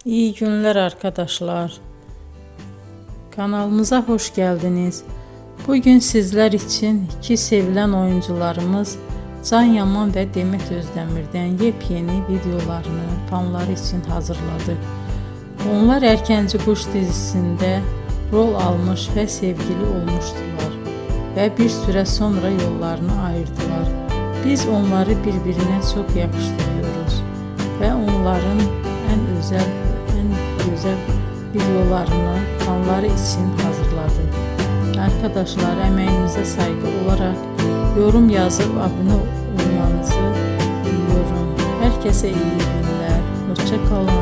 İyi günler arkadaşlar. Kanalımıza hoş geldiniz. Bugün sizler için iki sevilen oyuncularımız Can Yaman ve Demet Özdemir'den yepyeni videolarını fanları için hazırladık. Onlar Erkenci Kuş dizisinde rol almış ve sevgili olmuştular ve bir süre sonra yollarını ayırdılar. Biz onları birbirine çok yakıştırıyoruz ve onların en güzel videolarını fanları için hazırladık. Arkadaşlar, emeğinize saygı olarak yorum yazıp abone olmanızı diliyorum. Herkese iyi günler. Hoşça kalın.